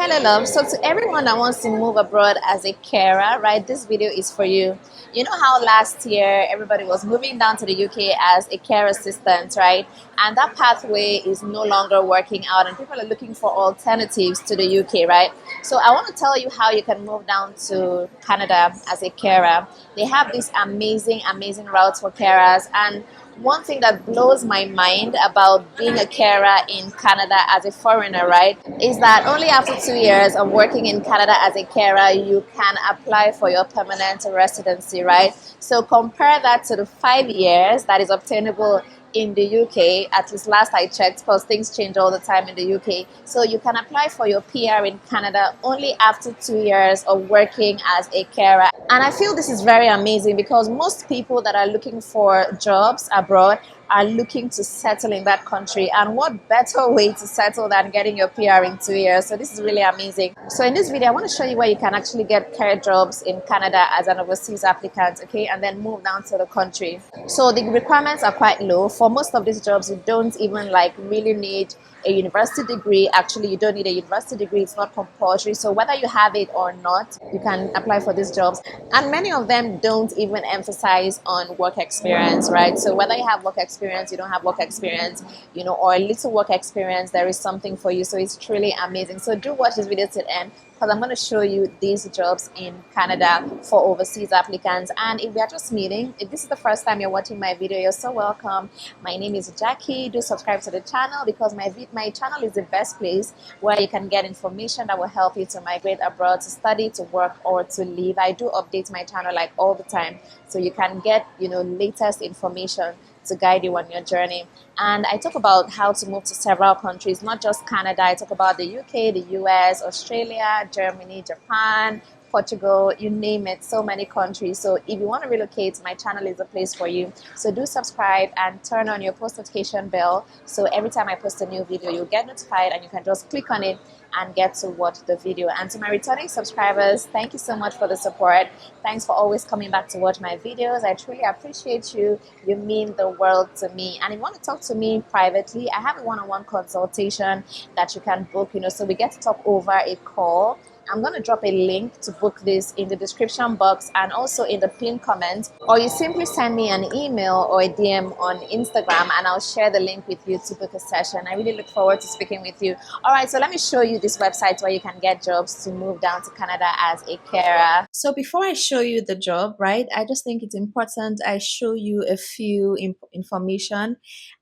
Hello, love. So, to everyone that wants to move abroad as a carer, right, this video is for you. You know how last year everybody was moving down to the UK as a care assistant, right? And that pathway is no longer working out, and people are looking for alternatives to the UK, right? So, I want to tell you how you can move down to Canada as a carer. They have these amazing routes for carers, and one thing that blows my mind about being a carer in Canada as a foreigner, right, is that only after 2 years of working in Canada as a carer, you can apply for your permanent residency, right? So compare that to the 5 years that is obtainable in the UK, at least last I checked, because things change all the time in the UK. So you can apply for your PR in Canada only after 2 years of working as a carer. And I feel this is very amazing because most people that are looking for jobs abroad are looking to settle in that country. And what better way to settle than getting your PR in 2 years? So this is really amazing. So in this video, I want to show you where you can actually get care jobs in Canada as an overseas applicant, okay, and then move down to the country. So the requirements are quite low. For most of these jobs, you don't even really need a university degree. Actually, you don't need a university degree. It's not compulsory. So whether you have it or not, you can apply for these jobs. And many of them don't even emphasize on work experience, right? So whether you have work experience, you don't have work experience, or a little work experience, there is something for you. So it's truly amazing. So do watch this video to the end, because I'm going to show you these jobs in Canada for overseas applicants. And if we are just meeting, if this is the first time you're watching my video, you're so welcome. My name is Jackie. Do subscribe to the channel, because my channel is the best place where you can get information that will help you to migrate abroad, to study, to work, or to live. I do update my channel all the time, so you can get latest information to guide you on your journey. And I talk about how to move to several countries, not just Canada. I talk about the UK, the US, Australia, Germany, Japan, Portugal, you name it, so many countries. So if you want to relocate, my channel is a place for you. So do subscribe and turn on your post notification bell, so every time I post a new video, you'll get notified and you can just click on it and get to watch the video. And to my returning subscribers, thank you so much for the support. Thanks for always coming back to watch my videos. I truly appreciate you. You mean the world to me. And if you want to talk to me privately, I have a one-on-one consultation that you can book, so we get to talk over a call. I'm going to drop a link to book this in the description box and also in the pinned comment, or you simply send me an email or a DM on Instagram and I'll share the link with you to book a session. I really look forward to speaking with you. All right, so let me show you this website where you can get jobs to move down to Canada as a carer. So before I show you the job, right, I just think it's important I show you a few information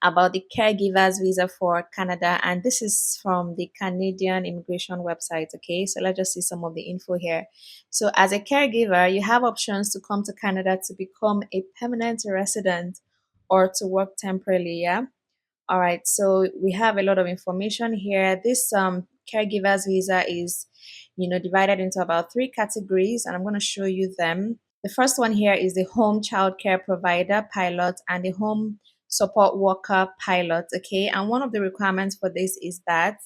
about the Caregiver's Visa for Canada, and this is from the Canadian immigration website. Okay, so let's just see some of the info here. So as a caregiver, you have options to come to Canada to become a permanent resident or to work temporarily. Yeah. All right, so we have a lot of information here. This Caregiver's Visa is divided into about 3 categories, and I'm going to show you them. The first one here is the home child care provider pilot and the home support worker pilot. Okay, and one of the requirements for this is that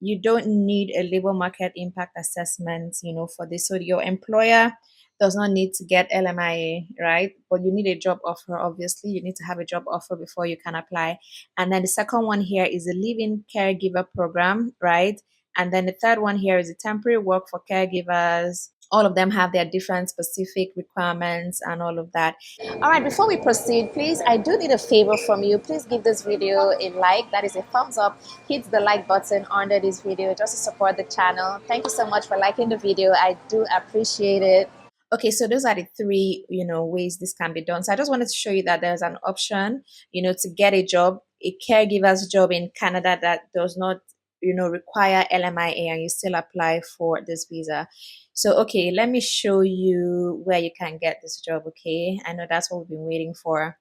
you don't need a labor market impact assessment for this. So your employer does not need to get LMIA, right? But you need a job offer. Obviously, you need to have a job offer before you can apply. And then the second one here is the live-in caregiver program, right? And then the third one here is the temporary work for caregivers. All of them have their different specific requirements and all of that. All right, before we proceed, please, I do need a favor from you. Please give this video a like. That is a thumbs up. Hit the like button under this video just to support the channel. Thank you so much for liking the video. I do appreciate it. Okay, so those are the 3 ways this can be done. So I just wanted to show you that there's an option to get a job, a caregiver's job in Canada that does not require LMIA, and you still apply for this visa. So okay, let me show you where you can get this job. Okay, I know that's what we've been waiting for.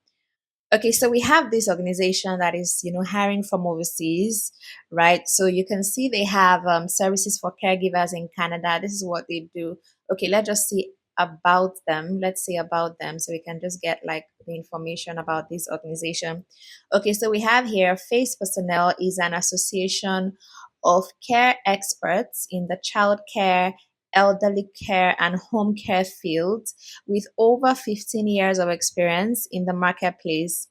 Okay, so we have this organization that is hiring from overseas, right? So you can see they have services for caregivers in Canada. This is what they do. Okay, let's just see about them. Let's see about them, so we can just get the information about this organization. Okay, so we have here Face Personnel is an association of care experts in the child care, elderly care, and home care fields with over 15 years of experience in the marketplace.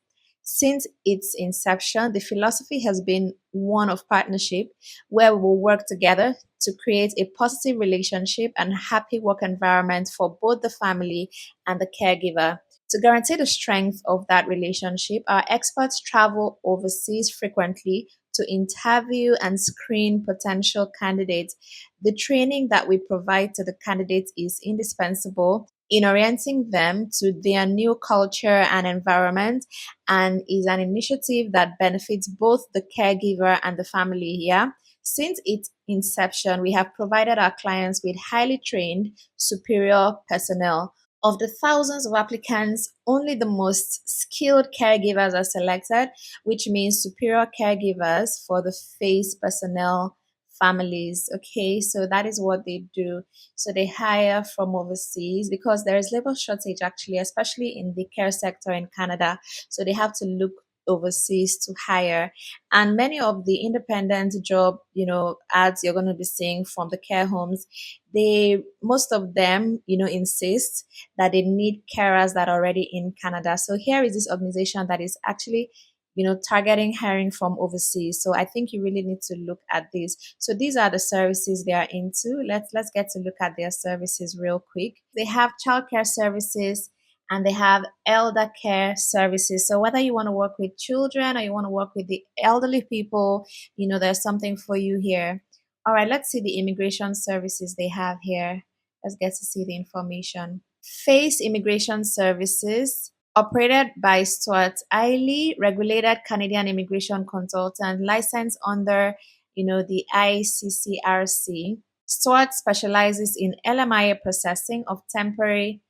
Since its inception, the philosophy has been one of partnership, where we will work together to create a positive relationship and happy work environment for both the family and the caregiver. To guarantee the strength of that relationship, our experts travel overseas frequently to interview and screen potential candidates. The training that we provide to the candidates is indispensable in orienting them to their new culture and environment, and is an initiative that benefits both the caregiver and the family here. Since its inception, we have provided our clients with highly trained, superior personnel. Of the thousands of applicants, only the most skilled caregivers are selected, which means superior caregivers for the face personnel families. Okay, so that is what they do. So they hire from overseas because there is labor shortage actually, especially in the care sector in Canada. So they have to look overseas to hire. And many of the independent job, ads you're going to be seeing from the care homes, they most of them, insist that they need carers that are already in Canada. So here is this organization that is actually targeting hiring from overseas. So I think you really need to look at this. So these are the services they are into. Let's get to look at their services real quick. They have childcare services and they have elder care services. So whether you want to work with children or you want to work with the elderly people, there's something for you here. All right, let's see the immigration services they have here. Let's get to see the information. Face Immigration Services, operated by Stuart Eiley, regulated Canadian immigration consultant, licensed under, the ICCRC. Stuart specializes in lmia processing of temporary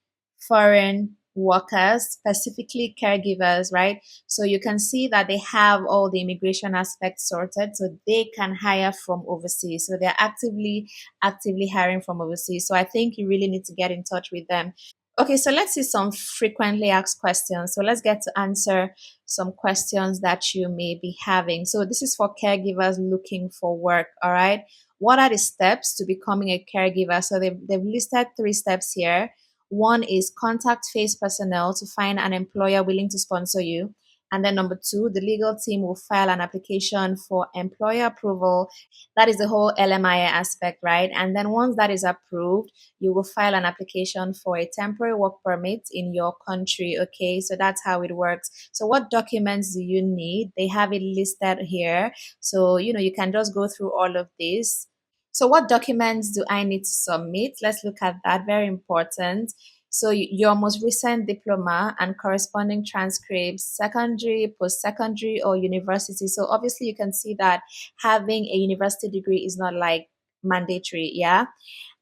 foreign workers, specifically caregivers, right? So you can see that they have all the immigration aspects sorted, so they can hire from overseas. So they're actively hiring from overseas. So I think you really need to get in touch with them. Okay, so let's see some frequently asked questions. So let's get to answer some questions that you may be having. So this is for caregivers looking for work, all right? What are the steps to becoming a caregiver? So they've listed 3 steps here. One is contact face personnel to find an employer willing to sponsor you. And then number 2, the legal team will file an application for employer approval. That is the whole lmia aspect, right? And then once that is approved, you will file an application for a temporary work permit in your country. Okay, so that's how it works. So what documents do you need? They have it listed here. So, you can just go through all of this. So what documents do I need to submit? Let's look at that. Very important. So your most recent diploma and corresponding transcripts, secondary, post-secondary, or university. So obviously you can see that having a university degree is not like mandatory, yeah?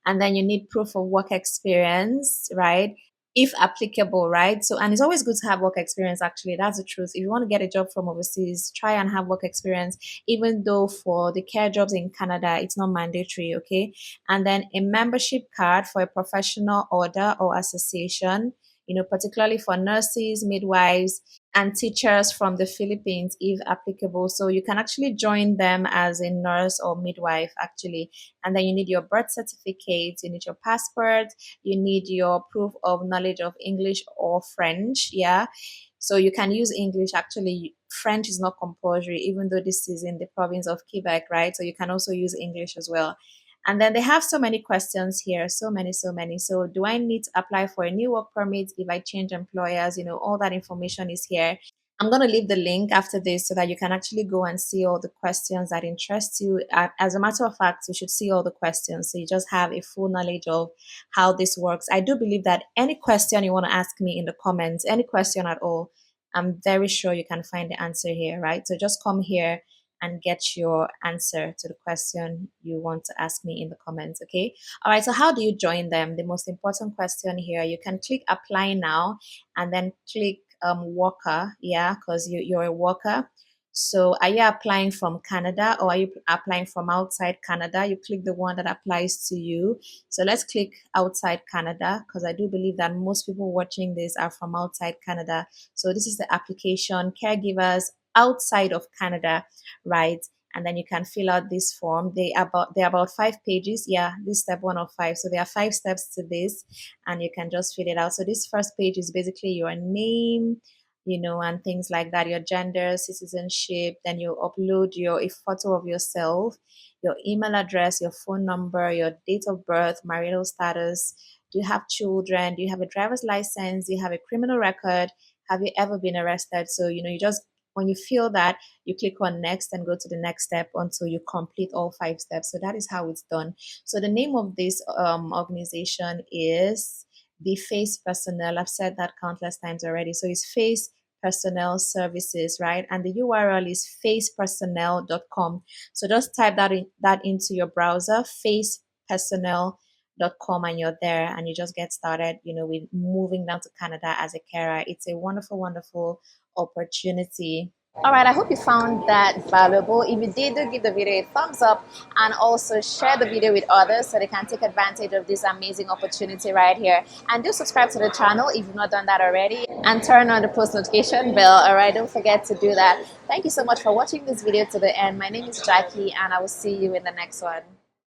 And then you need proof of work experience, right? If applicable, right? So, and it's always good to have work experience, actually. That's the truth. If you want to get a job from overseas, try and have work experience, even though for the care jobs in Canada, it's not mandatory, okay? And then a membership card for a professional order or association, particularly for nurses, midwives, and teachers from the Philippines, if applicable. So you can actually join them as a nurse or midwife, actually. And then you need your birth certificate, you need your passport, you need your proof of knowledge of English or French. Yeah. So you can use English. Actually, French is not compulsory, even though this is in the province of Quebec, right? So you can also use English as well. And then they have so many questions here, so many, so many. So do I need to apply for a new work permit if I change employers? All that information is here. I'm going to leave the link after this so that you can actually go and see all the questions that interest you. As a matter of fact, you should see all the questions so you just have a full knowledge of how this works. I do believe that any question you want to ask me in the comments, any question at all, I'm very sure you can find the answer here, right? So just come here and get your answer to the question you want to ask me in the comments, okay? All right, so how do you join them? The most important question here, you can click apply now and then click worker, yeah, because you're a worker. So are you applying from Canada or are you applying from outside Canada? You click the one that applies to you. So let's click outside Canada because I do believe that most people watching this are from outside Canada. So this is the application, caregivers outside of Canada, right? And then you can fill out this form. They're about 5 pages. Yeah, this step 1 of 5. So there are 5 steps to this, and you can just fill it out. So this first page is basically your name, and things like that, your gender, citizenship. Then you upload a photo of yourself, your email address, your phone number, your date of birth, marital status. Do you have children? Do you have a driver's license? Do you have a criminal record? Have you ever been arrested? So, you just, when you feel that, you click on next and go to the next step until you complete all 5 steps. So that is how it's done. So the name of this organization is the Face Personnel. I've said that countless times already. So it's Face Personnel Services, right? And the URL is facepersonnel.com. So just type that into your browser, facepersonnel.com, and you're there, and you just get started, with moving down to Canada as a carer. It's a wonderful, wonderful opportunity. All right, I hope you found that valuable. If you did, do give the video a thumbs up and also share the video with others so they can take advantage of this amazing opportunity right here. And do subscribe to the channel if you've not done that already, and turn on the post notification bell. All right, don't forget to do that. Thank you so much for watching this video to the end. My name is Jackie, and I will see you in the next one.